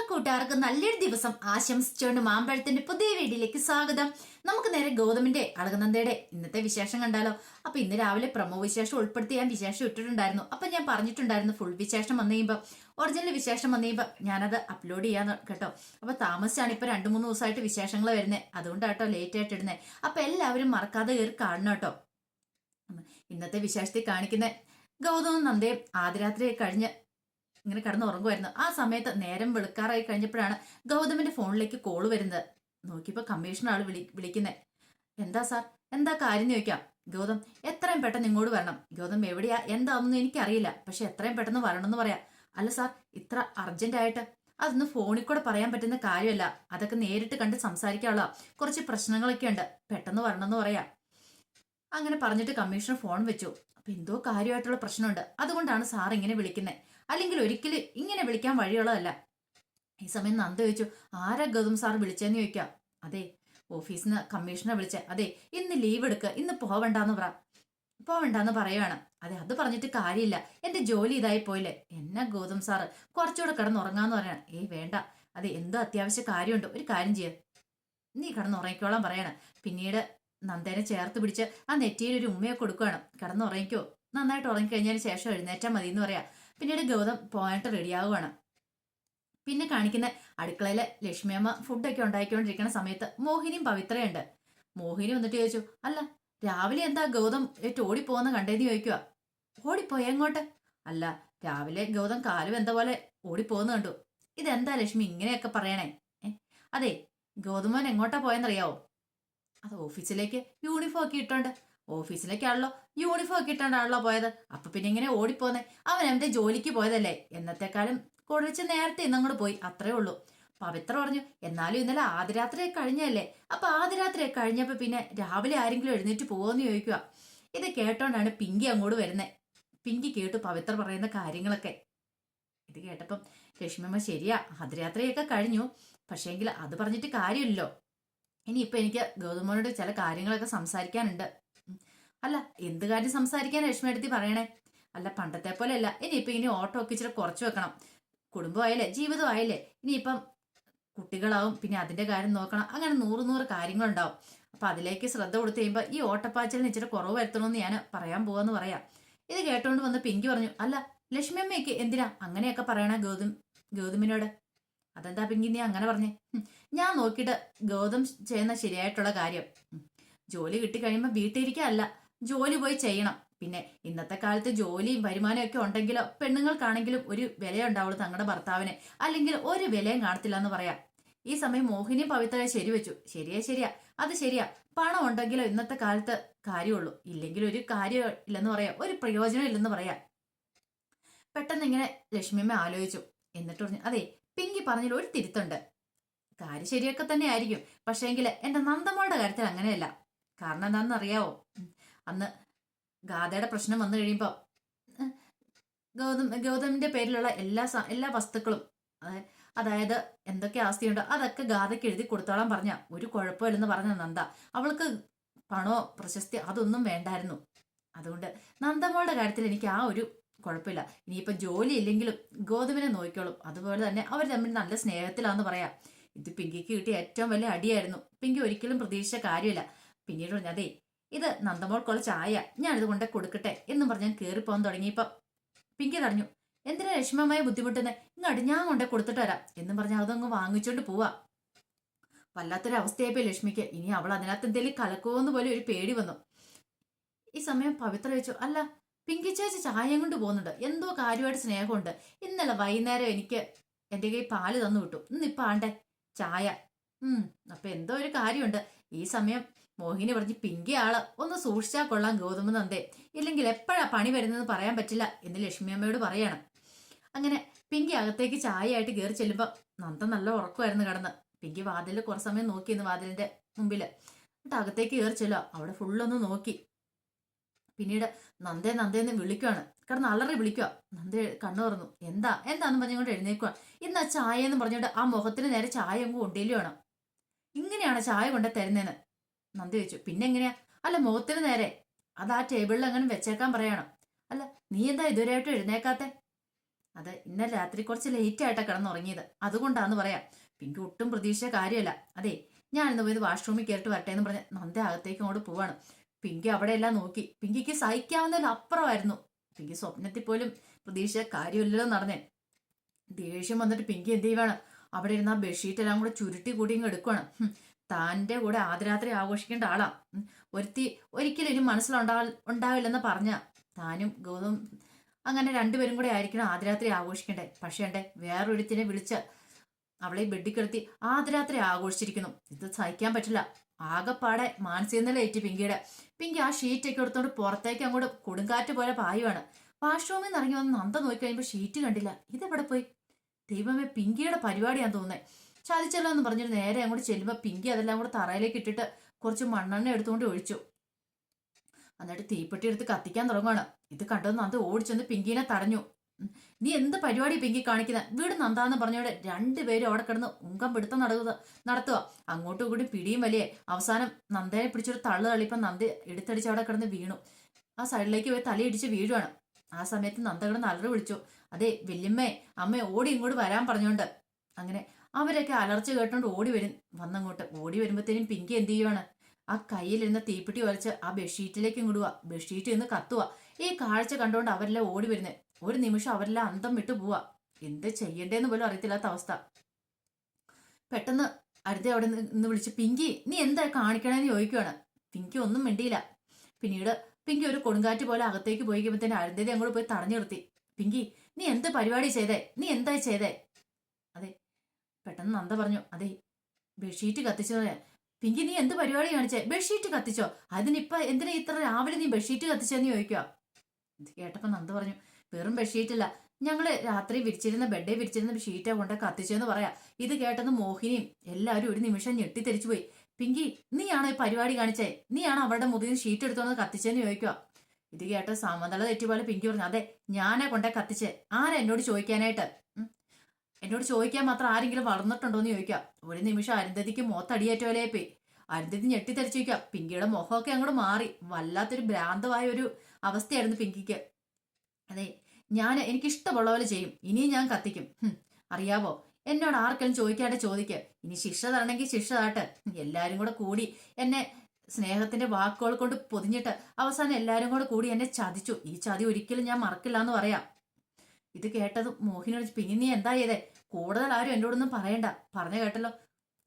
കൂട്ടുകാർക്ക് നല്ലൊരു ദിവസം ആശംസിച്ചുകൊണ്ട് മാമ്പഴത്തിന്റെ പുതിയ വീഡിയോയിലേക്ക് സ്വാഗതം. നമുക്ക് നേരെ ഗൗതമിന്റെ അളകനന്ദയുടെ ഇന്നത്തെ വിശേഷം കണ്ടാലോ. അപ്പൊ ഇന്ന് രാവിലെ പ്രമോ വിശേഷം ഉൾപ്പെടുത്തി ഞാൻ വിശേഷം ഇട്ടിട്ടുണ്ടായിരുന്നു. അപ്പൊ ഞാൻ പറഞ്ഞിട്ടുണ്ടായിരുന്നു ഫുൾ വിശേഷം വന്നു കഴിയുമ്പോൾ, ഒറിജിനൽ വിശേഷം വന്നു കഴിയുമ്പോൾ ഞാനത് അപ്ലോഡ് ചെയ്യാന്ന് കേട്ടോ. അപ്പൊ താമസിച്ചാണ് ഇപ്പൊ 2-3 ദിവസമായിട്ട് വിശേഷങ്ങൾ വരുന്നത്, അതുകൊണ്ടാട്ടോ ലേറ്റ് ആയിട്ട് ഇടുന്നത്. അപ്പൊ എല്ലാവരും മറക്കാതെ കയറി കാണണം കേട്ടോ. ഇന്നത്തെ വിശേഷത്തിൽ കാണിക്കുന്ന ഗൗതമും നന്ദയും ആദ്യരാത്രി കഴിഞ്ഞ് ഇങ്ങനെ കിടന്ന് ഉറങ്ങുമായിരുന്നു. ആ സമയത്ത് നേരം വെളുക്കാറായി കഴിഞ്ഞപ്പോഴാണ് ഗൗതമിന്റെ ഫോണിലേക്ക് കോള് വരുന്നത്. നോക്കിയപ്പോ കമ്മീഷണർ ആള് വിളിക്കുന്നത്. എന്താ സാർ, എന്താ കാര്യം ചോദിക്കാം. ഗൗതം എത്രയും പെട്ടെന്ന് ഇങ്ങോട്ട് വരണം. ഗൗതം എവിടെയാ എന്താണെന്ന് എനിക്കറിയില്ല, പക്ഷെ എത്രയും പെട്ടെന്ന് വരണം എന്ന് പറയാം. അല്ല സാർ, ഇത്ര അർജന്റ് ആയിട്ട് അതൊന്നും ഫോണിൽ കൂടെ പറയാൻ പറ്റുന്ന കാര്യമല്ല, അതൊക്കെ നേരിട്ട് കണ്ട് സംസാരിക്കാനുള്ള കുറച്ച് പ്രശ്നങ്ങളൊക്കെ ഉണ്ട്, പെട്ടെന്ന് വരണം എന്ന് പറയാം. അങ്ങനെ പറഞ്ഞിട്ട് കമ്മീഷണർ ഫോൺ വെച്ചു. അപ്പൊ എന്തോ കാര്യമായിട്ടുള്ള പ്രശ്നമുണ്ട്, അതുകൊണ്ടാണ് സാർ ഇങ്ങനെ വിളിക്കുന്നത്, അല്ലെങ്കിൽ ഒരിക്കലും ഇങ്ങനെ വിളിക്കാൻ വഴിയുള്ളതല്ല. ഈ സമയം നന്ദ ചോദിച്ചു, ആരാ ഗൗതം സാർ വിളിച്ചെന്ന് ചോദിക്കാം. അതെ, ഓഫീസിൽ നിന്ന് കമ്മീഷണർ വിളിച്ചേ. അതെ, ഇന്ന് ലീവ് എടുക്കുക, ഇന്ന് പോവണ്ടെന്ന് പറയുവാണ്. അതെ, അത് പറഞ്ഞിട്ട് കാര്യമില്ല, എന്റെ ജോലി ഇതായി പോയില്ലേ. എന്നാ ഗൗതം സാറ് കുറച്ചുകൂടെ കിടന്നുറങ്ങാന്ന് പറയണം. വേണ്ട, അതെ എന്തോ അത്യാവശ്യ കാര്യമുണ്ട്, ഒരു കാര്യം ചെയ്യ, നീ കിടന്നുറങ്ങിക്കോളാൻ പറയണം. പിന്നീട് നന്ദേനെ ചേർത്ത് പിടിച്ച് ആ നെറ്റിയിൽ ഒരു ഉമ്മയെ കൊടുക്കുകയാണ്. കിടന്നുറങ്ങിക്കോ, നന്നായിട്ട് ഉറങ്ങിക്കഴിഞ്ഞതിന് ശേഷം എഴുന്നേറ്റാൽ മതി എന്ന് പറയാം. പിന്നീട് ഗൗതം പോയിട്ട് റെഡിയാവുകയാണ്. പിന്നെ കാണിക്കുന്ന അടുക്കളയിലെ ലക്ഷ്മിയമ്മ ഫുഡൊക്കെ ഉണ്ടാക്കിക്കൊണ്ടിരിക്കുന്ന സമയത്ത് മോഹിനിയും പവിത്രയുണ്ട്. മോഹിനി വന്നിട്ട് ചോദിച്ചു, അല്ല രാവിലെ എന്താ ഗൗതം ഓടിപ്പോന്ന് കണ്ടേന്ന് ചോദിക്കുക. ഓടിപ്പോയ എങ്ങോട്ട്? അല്ല രാവിലെ ഗൗതം കാലും എന്താ പോലെ ഓടിപ്പോന്ന് കണ്ടു. ഇതെന്താ ലക്ഷ്മി ഇങ്ങനെയൊക്കെ പറയണേ? അതെ, ഗൗതമോൻ എങ്ങോട്ടാ പോയെന്നറിയാവോ? അത് ഓഫീസിലേക്ക് യൂണിഫോം ഒക്കെ ഇട്ടോണ്ട്. ഓഫീസിലേക്കാണല്ലോ യൂണിഫോം ഒക്കെ ഇട്ടോണ്ടാണല്ലോ പോയത്, അപ്പൊ പിന്നെ ഇങ്ങനെ ഓടിപ്പോന്നെ. അവൻ എന്റെ ജോലിക്ക് പോയതല്ലേ, എന്നത്തെക്കാളും കുറച്ച് നേരത്തെ ഇന്നങ്ങോട്ട് പോയി, അത്രേ ഉള്ളൂ. പവിത്ര പറഞ്ഞു, എന്നാലും ഇന്നലെ ആദ്യരാത്രി കഴിഞ്ഞല്ലേ, അപ്പൊ ആദ്യരാത്രി കഴിഞ്ഞപ്പോ പിന്നെ രാവിലെ ആരെങ്കിലും എഴുന്നേറ്റ് പോവോന്ന് ചോദിക്കുക. ഇത് കേട്ടോണ്ടാണ് പിങ്കി അങ്ങോട്ട് വരുന്നത്. പിങ്കി കേട്ടു പവിത്ര പറയുന്ന കാര്യങ്ങളൊക്കെ. ഇത് കേട്ടപ്പം ലക്ഷ്മിയമ്മ, ശരിയാ ആദ്യരാത്രിയൊക്കെ കഴിഞ്ഞു, പക്ഷേങ്കിൽ അത് പറഞ്ഞിട്ട് കാര്യമില്ലല്ലോ. ഇനിയിപ്പൊ എനിക്ക് ഗൗതമോനോട് ചില കാര്യങ്ങളൊക്കെ സംസാരിക്കാനുണ്ട്. അല്ല എന്ത് കാര്യം സംസാരിക്കാൻ ലക്ഷ്മി എടുത്തി പറയണേ? അല്ല പണ്ടത്തെ പോലെ അല്ല, ഇനി ഓട്ടോ ഒക്കെ ഇച്ചിരി കുറച്ചു വെക്കണം. കുടുംബമായാലേ ജീവിതമായാലേ ഇനിയിപ്പം കുട്ടികളാവും, പിന്നെ അതിന്റെ കാര്യം നോക്കണം, അങ്ങനെ 100 കാര്യങ്ങളുണ്ടാവും. അപ്പൊ അതിലേക്ക് ശ്രദ്ധ കൊടുത്തു കഴിയുമ്പോൾ ഈ ഓട്ടപ്പാച്ചിലിന് ഇച്ചിരി കുറവ് വരുത്തണമെന്ന് ഞാൻ പറയാൻ പോവാന്ന് പറയാം. ഇത് കേട്ടോണ്ട് വന്ന് പിങ്കി പറഞ്ഞു, അല്ല ലക്ഷ്മി അമ്മയ്ക്ക് എന്തിനാ അങ്ങനെയൊക്കെ പറയണ ഗൗതമിനോട്? അതെന്താ പിങ്കി നീ അങ്ങനെ പറഞ്ഞേ? ഞാൻ നോക്കിയിട്ട് ഗൗതം ചെയ്യുന്ന ശരിയായിട്ടുള്ള കാര്യം, ജോലി കിട്ടിക്കഴിയുമ്പോൾ വീട്ടിലിരിക്കല്ല, ജോലി പോയി ചെയ്യണം. പിന്നെ ഇന്നത്തെ കാലത്ത് ജോലിയും വരുമാനവും ഒക്കെ ഉണ്ടെങ്കിലോ പെണ്ണുങ്ങൾക്കാണെങ്കിലും ഒരു വിലയുണ്ടാവുള്ളൂ തങ്ങളുടെ ഭർത്താവിന്, അല്ലെങ്കിൽ ഒരു വിലയും കാണത്തില്ല എന്ന് പറയാം. ഈ സമയം മോഹിനിയും പവിത്രയെ ശരിവെച്ചു. ശരിയാ, അത് ശരിയാ, പണം ഉണ്ടെങ്കിലോ ഇന്നത്തെ കാലത്ത് കാര്യമുള്ളൂ, ഇല്ലെങ്കിൽ ഒരു കാര്യം ഇല്ലെന്ന് പറയാം, ഒരു പ്രയോജനം ഇല്ലെന്ന് പറയാം. പെട്ടെന്ന് ഇങ്ങനെ ലക്ഷ്മിയമ്മ ആലോചിച്ചു. എന്നിട്ട് പറഞ്ഞു, അതെ പിങ്കി പറഞ്ഞതിൽ ഒരു തിരുത്തുണ്ട്, കാര്യം ശരിയൊക്കെ തന്നെ ആയിരിക്കും, പക്ഷേങ്കിൽ എന്റെ നന്ദമ്മയുടെ കാര്യത്തിൽ അങ്ങനെയല്ല. കാരണം എന്താണെന്ന് അറിയാവോ? അന്ന് ഗാഥയുടെ പ്രശ്നം വന്നു കഴിയുമ്പോ ഗൗതമിന്റെ പേരിലുള്ള എല്ലാ വസ്തുക്കളും, അതായത് എന്തൊക്കെ ആസ്തിയുണ്ടോ അതൊക്കെ ഗാഥയ്ക്ക് എഴുതി കൊടുത്തോളാൻ പറഞ്ഞ, ഒരു കുഴപ്പമില്ലെന്ന് പറഞ്ഞ നന്ദ. അവൾക്ക് പണോ പ്രശസ്തി അതൊന്നും വേണ്ടായിരുന്നു. അതുകൊണ്ട് നന്ദമ്മയുടെ കാര്യത്തിൽ എനിക്ക് ആ ഒരു കുഴപ്പമില്ല. ഇനിയിപ്പൊ ജോലി ഇല്ലെങ്കിലും ഗൗതമിനെ നോക്കിക്കോളും. അതുപോലെ തന്നെ അവർ തമ്മിൽ നല്ല സ്നേഹത്തിലാന്ന് പറയാം. ഇത് പിങ്കിക്ക് കിട്ടിയ ഏറ്റവും വലിയ അടിയായിരുന്നു. പിങ്കി ഒരിക്കലും പ്രതീക്ഷിച്ച കാര്യമില്ല. പിന്നീട് പറഞ്ഞു, അതെ ഇത് നന്ദമോൾക്കുള്ള ചായ, ഞാനിത് കൊണ്ട് കൊടുക്കട്ടെ എന്നും പറഞ്ഞ് ഞാൻ കയറിപ്പോകാൻ തുടങ്ങിയപ്പോ പിങ്കി തടഞ്ഞു. എന്തിനാ ലക്ഷ്മമായ ബുദ്ധിമുട്ടുന്നേ, ഇങ്ങോട്ട് ഞാൻ കൊണ്ടേ കൊടുത്തിട്ട് വരാം എന്നും പറഞ്ഞ് അതങ്ങ് വാങ്ങിച്ചോണ്ട് പോവാ. വല്ലാത്തൊരു അവസ്ഥയായിപ്പോയി ലക്ഷ്മിക്ക്. ഇനി അവൾ അതിനകത്ത് എന്തെങ്കിലും കലക്കുമെന്ന് പോലെ ഒരു പേടി വന്നു. ഈ സമയം പവിത്ര വെച്ചു, അല്ല പിങ്കി ചേച്ചി ചായയും കൊണ്ട് പോകുന്നുണ്ട്, എന്തോ കാര്യമായിട്ട് സ്നേഹമുണ്ട്. ഇന്നലെ വൈകുന്നേരം എനിക്ക് എന്റെ കൈ പാല് തന്നു വിട്ടു, ഇന്നിപ്പോ ആണ്ടേ ചായ. അപ്പൊ എന്തോ ഒരു കാര്യമുണ്ട്. ഈ സമയം മോഹിനി പറഞ്ഞ്, പിങ്കി ആള് ഒന്ന് സൂക്ഷിച്ചാൽ കൊള്ളാം ഗൗതമ നന്ദേ, ഇല്ലെങ്കിൽ എപ്പോഴാ പണി വരുന്നതെന്ന് പറയാൻ പറ്റില്ല എന്ന് ലക്ഷ്മി അമ്മയോട് പറയാണ്. അങ്ങനെ പിങ്കി അകത്തേക്ക് ചായയായിട്ട് കയറി ചെല്ലുമ്പോ നന്ദ നല്ല ഉറക്കമായിരുന്നു കിടന്ന്. പിങ്കി വാതിലിൽ കുറച്ച് സമയം നോക്കിയിരുന്നു, വാതിലിന്റെ മുമ്പില്. എന്നിട്ട് അകത്തേക്ക് കയറി ചെല്ലുക. അവിടെ ഫുള്ളൊന്ന് നോക്കി. പിന്നീട് നന്ദേന്ന് വിളിക്കുവാണ്, കിടന്ന് അലറി വിളിക്കുക. നന്ദ കണ്ണു തുറന്നു. എന്താന്ന് പറഞ്ഞുകൊണ്ട് എഴുന്നേക്കുക. ഇന്ന് ആ ചായ എന്ന് പറഞ്ഞുകൊണ്ട് ആ മുഖത്തിന് നേരെ ചായ അങ്ങ് കൊണ്ടേലുവാണ്. ഇങ്ങനെയാണ് ചായ കൊണ്ടേ തരുന്നതെന്ന് നന്ദി ചോദിച്ചു. പിന്നെ എങ്ങനെയാ? അല്ല മുഖത്തിന് നേരെ, അത് ആ ടേബിളിൽ അങ്ങനെ വെച്ചേക്കാൻ പറയണം. അല്ല നീ എന്താ ഇതുവരെയായിട്ടും എഴുന്നേക്കാത്തെ? അത് ഇന്നലെ രാത്രി കുറച്ച് ലേറ്റ് ആയിട്ടാണ് കിടന്നുറങ്ങിയത്, അതുകൊണ്ടാന്ന് പറയാം. പിങ്കി ഒട്ടും പ്രതീക്ഷിച്ച കാര്യമല്ല. അതെ, ഞാൻ ഇന്ന് പോയത് വാഷ്റൂമിൽ കയറിട്ട് വരട്ടെ എന്ന് പറഞ്ഞ് നന്ദ അകത്തേക്ക് അങ്ങോട്ട് പോവാണ്. പിങ്കി അവിടെ എല്ലാം നോക്കി. പിങ്കിക്ക് സഹിക്കാവുന്നതിൽ അപ്പുറമായിരുന്നു. പിങ്കി സ്വപ്നത്തിൽ പോലും പ്രതീക്ഷിച്ച കാര്യമില്ലല്ലോ നടന്നേ. ദേഷ്യം വന്നിട്ട് പിങ്കി എന്ത് ചെയ്യുവാണ്, അവിടെ ഇരുന്ന് ആ ബെഡ്ഷീറ്റ് എല്ലാം കൂടെ ചുരുട്ടി കൂടി ഇങ്ങ് എടുക്കുവാണ്. താൻ്റെ കൂടെ ആദ്യരാത്രി ആഘോഷിക്കേണ്ട ആളാ. ഒരുത്തി ഒരിക്കലും ഇനി ഉണ്ടാവില്ലെന്ന് പറഞ്ഞ താനും ഗൗതം അങ്ങനെ രണ്ടുപേരും കൂടെ ആയിരിക്കണം ആദ്യരാത്രി ആഘോഷിക്കണ്ടേ. പക്ഷേ ഉണ്ടേ വേറൊരുത്തിനെ വിളിച്ച് അവളെ ബെഡിൽ കിടത്തി ആദ്യരാത്രി ആഘോഷിച്ചിരിക്കുന്നു. ഇത് സഹിക്കാൻ പറ്റില്ല. ആകെപ്പാടെ മാനസിക നില ഏറ്റി പിങ്കിയുടെ. പിങ്കി ആ ഷീറ്റൊക്കെ എടുത്തോണ്ട് പുറത്തേക്ക് അങ്ങോട്ട് കൊടുങ്കാറ്റ് പോലെ പായുവാണ്. വാഷ്റൂമിൽ നിന്ന് ഇറങ്ങി വന്ന് നന്ദ നോക്കി കഴിയുമ്പോൾ ഷീറ്റ് കണ്ടില്ല. ഇതെവിടെ പോയി? ദൈവമേ, പിങ്കിയുടെ പരിപാടിയാന്ന് തോന്നുന്നേ. ചതിച്ചല്ലോ എന്ന് പറഞ്ഞിട്ട് നേരെ അങ്ങോട്ട് ചെല്ലുമ്പോൾ പിങ്കി അതെല്ലാം കൂടെ തറയിലേക്ക് ഇട്ടിട്ട് കുറച്ച് മണ്ണെണ്ണ എടുത്തുകൊണ്ട് ഒഴിച്ചു. എന്നിട്ട് തീപ്പെട്ടി എടുത്ത് കത്തിക്കാൻ തുടങ്ങുവാണ്. ഇത് കണ്ടത് നന്ദ ഓടിച്ചെന്ന് പിങ്കീനെ തടഞ്ഞു. നീ എന്ത് പരിപാടി പിങ്കി കാണിക്കുന്നത്? വീട് നന്ദാന്ന് പറഞ്ഞോടെ രണ്ടുപേരും അവിടെ കിടന്ന് ഉങ്കം പിടുത്തം നടത്തുക. അങ്ങോട്ടും കൂടി പിടിയും വലിയേ. അവസാനം നന്ദയെ പിടിച്ചൊരു തള്ളു തള്ളിയപ്പം നന്ദ എടുത്തടിച്ച് അവിടെ കിടന്ന് വീണു. ആ സൈഡിലേക്ക് പോയി തലയിടിച്ച് വീഴുവാണ്. ആ സമയത്ത് നന്ദ കിടന്ന് അലറി വിളിച്ചു. അതെ, വല്യമ്മേ അമ്മ ഓടി ഇങ്ങോട്ട് വരാൻ പറഞ്ഞോണ്ട്. അങ്ങനെ അവരൊക്കെ അലർച്ച കേട്ടോണ്ട് വന്നങ്ങോട്ട് ഓടി വരുമ്പോഴത്തേനും പിങ്കി എന്ത് ചെയ്യുവാണ്, ആ കയ്യിലിരുന്ന തീപ്പെട്ടി വലിച്ച് ആ ബെഡ്ഷീറ്റിലേക്ക് ഇങ്ങിടുക. ബെഡ്ഷീറ്റ് നിന്ന് കത്തുക. ഈ കാഴ്ച കണ്ടുകൊണ്ട് അവരെല്ലാം ഓടി വരുന്നേ. ഒരു നിമിഷം അവരെല്ലാം അന്തം വിട്ടു പോവാ. എന്ത് ചെയ്യണ്ടേന്ന് പോലും അറിയത്തില്ലാത്ത അവസ്ഥ. പെട്ടെന്ന് അരുതി അവിടെ നിന്ന് വിളിച്ച് പിങ്കി നീ എന്താ കാണിക്കണേന്ന് ചോദിക്കുവാണ്. പിങ്കി ഒന്നും മിണ്ടിയില്ല. പിന്നീട് പിങ്കി ഒരു കൊടുങ്കാറ്റ് പോലെ അകത്തേക്ക് പോയി കഴിയുമ്പോഴത്തേന് അരുന്ധതി അങ്ങോട്ട് പോയി തടഞ്ഞു നിർത്തി. പിങ്കി നീ എന്ത് പരിപാടി ചെയ്തേ? നീ എന്താ ചെയ്തേ? അതെ, പെട്ടെന്ന് നന്ദ പറഞ്ഞു. അതെ, ബെഡ്ഷീറ്റ് കത്തിച്ചോ. പിങ്കി നീ എന്ത് പരിപാടി കാണിച്ചേ? ബെഡ്ഷീറ്റ് കത്തിച്ചോ? അതിനിപ്പ എന്തിനാ ഇത്ര രാവിലെ നീ ബെഡ്ഷീറ്റ് കത്തിച്ചെന്ന് ചോദിക്കുക. ഇത് കേട്ടപ്പോ നന്ദ പറഞ്ഞു, വെറും ബെഡ്ഷീറ്റല്ല, ഞങ്ങള് രാത്രി ബെഡേ വിരിച്ചിരുന്ന ഷീറ്റാ കൊണ്ട് കത്തിച്ചെന്ന് പറയാ. ഇത് കേട്ടെന്ന് മോഹിനിയും എല്ലാവരും ഒരു നിമിഷം ഞെട്ടിത്തെരിച്ചു പോയി. പിങ്കി നീയാണോ ഈ പരിപാടി കാണിച്ചേ? നീയാണോ അവരുടെ മുറിയിൽ ഷീറ്റ് എടുത്തോണ്ട് കത്തിച്ചെന്ന് ചോദിക്കുക. ഇത് കേട്ട സമതല തെറ്റിപോലെ പിങ്കി പറഞ്ഞു, അതെ ഞാനാ കൊണ്ടേ കത്തിച്ചേ. ആരാ എന്നോട് ചോദിക്കാനായിട്ട്? എന്നോട് ചോദിക്കാൻ മാത്രം ആരെങ്കിലും വളർന്നിട്ടുണ്ടോ എന്ന് ചോദിക്കുക. ഒരു നിമിഷം അരുന്ധതിക്ക് മുഖത്തടിയേറ്റോലേ പോയി. അരുന്ധതി ഞെട്ടിത്തെറിച്ചു ചോദിക്കുക. പിങ്കിയുടെ മുഖമൊക്കെ അങ്ങോട്ട് മാറി. വല്ലാത്തൊരു ഭ്രാന്തമായ ഒരു അവസ്ഥയായിരുന്നു പിങ്കിക്ക്. അതെ, എനിക്കിഷ്ടമുള്ള പോലെ ചെയ്യും. ഇനിയും ഞാൻ കത്തിക്കും. അറിയാവോ, എന്നോട് ആർക്കെങ്കിലും ചോദിക്കാതെ ചോദിക്കുക. ഇനി ശിക്ഷ തരണമെങ്കിൽ ശിക്ഷ താട്ടെ. എല്ലാരും കൂടെ കൂടി എന്നെ സ്നേഹത്തിന്റെ വാക്കുകൾ കൊണ്ട് പൊതിഞ്ഞിട്ട് അവസാനം എല്ലാരും കൂടെ കൂടി എന്നെ ചതിച്ചു. ഈ ചതി ഒരിക്കലും ഞാൻ മറക്കില്ല എന്ന് പറയാം. ഇത് കേട്ടതും മോഹിനിയോട് പിങ്കി നീ എന്താ ചെയ്തേ? കൂടുതൽ ആരും എന്നോടൊന്നും പറയണ്ട. പറഞ്ഞു കേട്ടല്ലോ.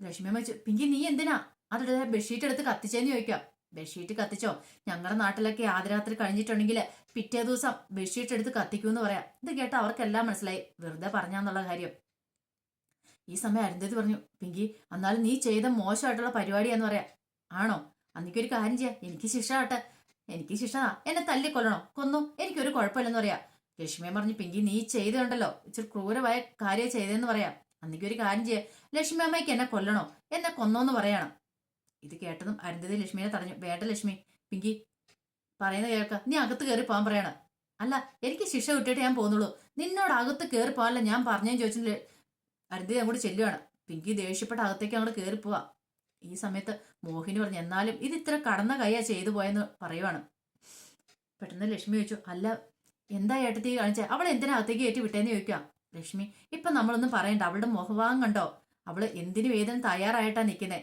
ലക്ഷ്മിയമ്മ വെച്ചു, പിങ്കി നീ എന്തിനാ അതെടുത്ത ബെഡ്ഷീറ്റ് എടുത്ത് കത്തിച്ചേന്ന് ചോദിക്കാം. ബെഡ്ഷീറ്റ് കത്തിച്ചോ? ഞങ്ങളുടെ നാട്ടിലൊക്കെ ആദ്യരാത്രി കഴിഞ്ഞിട്ടുണ്ടെങ്കിൽ പിറ്റേ ദിവസം ബെഡ്ഷീറ്റ് എടുത്ത് കത്തിക്കൂന്ന് പറയാം. ഇത് കേട്ട അവർക്കെല്ലാം മനസ്സിലായി വെറുതെ പറഞ്ഞാന്നുള്ള കാര്യം. ഈ സമയം അരുന്ധതി പറഞ്ഞു, പിങ്കി എന്നാലും നീ ചെയ്ത മോശമായിട്ടുള്ള പരിപാടിയാന്ന് പറയാം. ആണോ? അന്നിക്കൊരു കാര്യം ചെയ്യാം, എനിക്ക് ശിക്ഷ ആട്ടെ. എനിക്ക് ശിക്ഷ എന്നെ തല്ലിക്കൊല്ലണോ? കൊന്നു, എനിക്കൊരു കുഴപ്പമില്ലെന്ന് പറയാം. ലക്ഷ്മിയെ പറഞ്ഞു, പിങ്കി നീ ചെയ്തുണ്ടല്ലോ ഇച്ചിരി ക്രൂരമായ കാര്യം ചെയ്തെന്ന് പറയാം. അന്നിക്കൊരു കാര്യം ചെയ്യാം, ലക്ഷ്മി അമ്മയ്ക്ക് എന്നെ കൊല്ലണോ? എന്നെ കൊന്നോന്ന് പറയണം. ഇത് കേട്ടതും അരുന്ധതി ലക്ഷ്മിയെ തടഞ്ഞു. വേണ്ട ലക്ഷ്മി, പിങ്കി പറയുന്നത് കേൾക്ക. നീ അകത്ത് കയറി പോകാൻ പറയണം. അല്ല, എനിക്ക് ശിക്ഷ വിട്ടിട്ട് ഞാൻ പോകുന്നുള്ളൂ. നിന്നോട് അകത്ത് കയറി പോകാനല്ല ഞാൻ പറഞ്ഞേന്ന് ചോദിച്ചില്ലേ. അരുന്ധതി അങ്ങോട്ട് ചെല്ലുവാണ്. പിങ്കി ദേഷ്യപ്പെട്ട അകത്തേക്ക് അങ്ങോട്ട് കയറി പോവാ. ഈ സമയത്ത് മോഹിനി പറഞ്ഞു, എന്നാലും ഇത് ഇത്ര കടന്ന കൈയാ ചെയ്തു പോയെന്ന് പറയുവാണ്. പെട്ടെന്ന് ലക്ഷ്മി ചോദിച്ചു, അല്ല എന്താ ഏട്ടത്തി കാണിച്ചേ? അവൾ എന്തിനാ അകത്തേക്ക് കയറ്റി വിട്ടേന്ന് ചോദിക്കാം. ലക്ഷ്മി, ഇപ്പൊ നമ്മളൊന്നും പറയണ്ട. അവളുടെ മുഖഭാവം കണ്ടോ? അവള് എന്തിനു വേദന തയ്യാറായിട്ടാ നിൽക്കുന്നേ.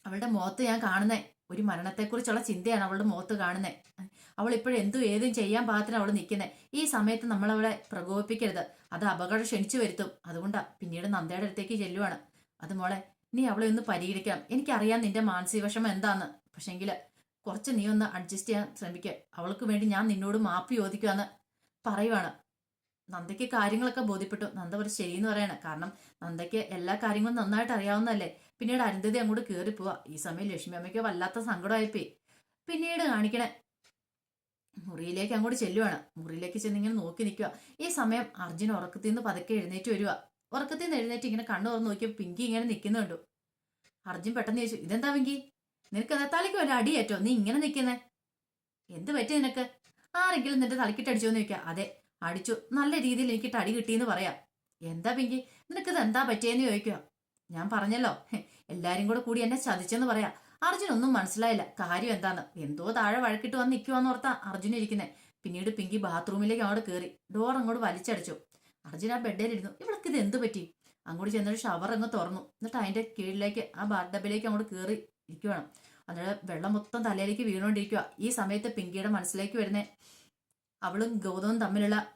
അവളുടെ മുഖത്ത് ഞാൻ കാണുന്നേ ഒരു മരണത്തെക്കുറിച്ചുള്ള ചിന്തയാണ് അവളുടെ മുഖത്ത് കാണുന്നേ. അവൾ ഇപ്പോഴും ഏതും ചെയ്യാൻ പാകത്തിന് അവൾ നിൽക്കുന്നേ. ഈ സമയത്ത് നമ്മൾ അവളെ പ്രകോപിപ്പിക്കരുത്. അത് അപകടം ക്ഷണിച്ചു വരുത്തും. അതുകൊണ്ടാ. പിന്നീട് നന്ദയുടെ അടുത്തേക്ക് ചെല്ലുവാണ്. അത് മോളെ, നീ അവളെ ഒന്ന് പരിഗണിക്കാം. എനിക്കറിയാം നിന്റെ മാനസിക വിഷമം എന്താന്ന്. പക്ഷെങ്കില് കുറച്ച് നീ ഒന്ന് അഡ്ജസ്റ്റ് ചെയ്യാൻ ശ്രമിക്കുക. അവൾക്ക് വേണ്ടി ഞാൻ നിന്നോട് മാപ്പ് ചോദിക്കുവാന്ന് പറയുവാണ്. നന്ദയ്ക്ക് കാര്യങ്ങളൊക്കെ ബോധ്യപ്പെട്ടു. നന്ദ ഒരു ശരിയെന്ന് പറയാണ്. കാരണം നന്ദയ്ക്ക് എല്ലാ കാര്യങ്ങളും നന്നായിട്ട് അറിയാവുന്നതല്ലേ. പിന്നീട് അരുന്ധതി അങ്ങോട്ട് കയറി പോവാ. ഈ സമയം ലക്ഷ്മി അമ്മയ്ക്ക് വല്ലാത്ത സങ്കടമായിപ്പോയി. പിന്നീട് കാണിക്കണേ മുറിയിലേക്ക് അങ്ങോട്ട് ചെല്ലുവാണ്. മുറിയിലേക്ക് ചെന്നിങ്ങനെ നോക്കി നിൽക്കുക. ഈ സമയം അർജുൻ ഉറക്കത്തിൽ നിന്ന് പതുക്കെ എഴുന്നേറ്റ് വരിക. ഉറക്കത്തിൽ നിന്ന് എഴുന്നേറ്റ് ഇങ്ങനെ കണ്ണു തുറന്ന് നോക്കിയപ്പോൾ പിങ്കി ഇങ്ങനെ നിൽക്കുന്നുണ്ടു. അർജുൻ പെട്ടെന്ന് ചോദിച്ചു, ഇതെന്താ പിങ്കി, നിനക്ക് എന്താ തലയ്ക്ക് വല്ല അടിയേറ്റോ? നീ ഇങ്ങനെ നിൽക്കുന്നേ, എന്ത് പറ്റി നിനക്ക്? ആരെങ്കിലും നിന്റെ തലക്കിട്ടടിച്ചോന്ന് ചോദിക്കുക. അതെ അടിച്ചു, നല്ല രീതിയിൽ എനിക്കിട്ട് അടി കിട്ടിയെന്ന് പറയാം. എന്താ പിങ്കി, നിനക്കിത് എന്താ പറ്റിയെന്ന് ചോദിക്കുക. ഞാൻ പറഞ്ഞല്ലോ, എല്ലാരും കൂടി എന്നെ ചതിച്ചെന്ന് പറയാം. അർജുൻ ഒന്നും മനസ്സിലായില്ല കാര്യം എന്താന്ന്. എന്തോ താഴെ വഴക്കിട്ട് വന്ന് നിൽക്കുവാന്ന് ഓർത്താ അർജുൻ ഇരിക്കുന്നേ. പിന്നീട് പിങ്കി ബാത്റൂമിലേക്ക് അങ്ങോട്ട് കയറി ഡോർ അങ്ങോട്ട് വലിച്ചടച്ചു. അർജുൻ ആ ബെഡിലിരുന്നു. ഇവൾക്ക് ഇത് എന്ത് പറ്റി? അങ്ങോട്ട് ചെന്നൊരു ഷവർ അങ്ങ് തുറന്നു. എന്നിട്ട് അതിന്റെ കീഴിലേക്ക് ആ ബാർഡബിലേക്ക് അങ്ങോട്ട് കയറി ഇരിക്കുവാണ്. അന്നേരം വെള്ളം മൊത്തം തലയിലേക്ക് വീണുകൊണ്ടിരിക്കുക. ഈ സമയത്ത് പിങ്കിയുടെ മനസ്സിലേക്ക് വരുന്നേ അവളും ഗൗതവും തമ്മിലുള്ള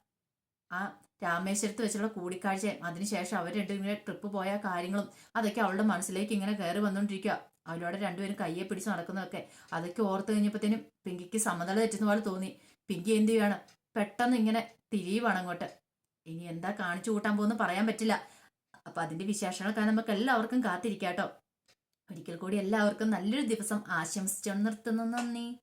ആ രാമേശ്വരത്ത് വെച്ചുള്ള കൂടിക്കാഴ്ചയും അതിനുശേഷം അവർ രണ്ടും ഇങ്ങനെ ട്രിപ്പ് പോയ കാര്യങ്ങളും അതൊക്കെ അവളുടെ മനസ്സിലേക്ക് ഇങ്ങനെ കയറി വന്നുകൊണ്ടിരിക്കുക. അവരോടെ രണ്ടുപേരും കയ്യെ പിടിച്ച് നടക്കുന്നതൊക്കെ അതൊക്കെ ഓർത്ത് കഴിഞ്ഞപ്പോഴത്തേനും പിങ്കിക്ക് സമനില തെറ്റുന്ന പോലെ തോന്നി. പിങ്കി എന്ത് ചെയ്യാണ്? പെട്ടെന്ന് ഇങ്ങനെ തിരിയുവാണ് അങ്ങോട്ട്. ഇനി എന്താ കാണിച്ചു കൂട്ടാൻ പോകുന്ന പറയാൻ പറ്റില്ല. അപ്പൊ അതിന്റെ വിശേഷങ്ങളൊക്കെ നമുക്ക് എല്ലാവർക്കും കാത്തിരിക്കാട്ടോ. ഒരിക്കൽ കൂടി എല്ലാവർക്കും നല്ലൊരു ദിവസം ആശംസിച്ചു നിർത്തുന്നു. നന്ദി.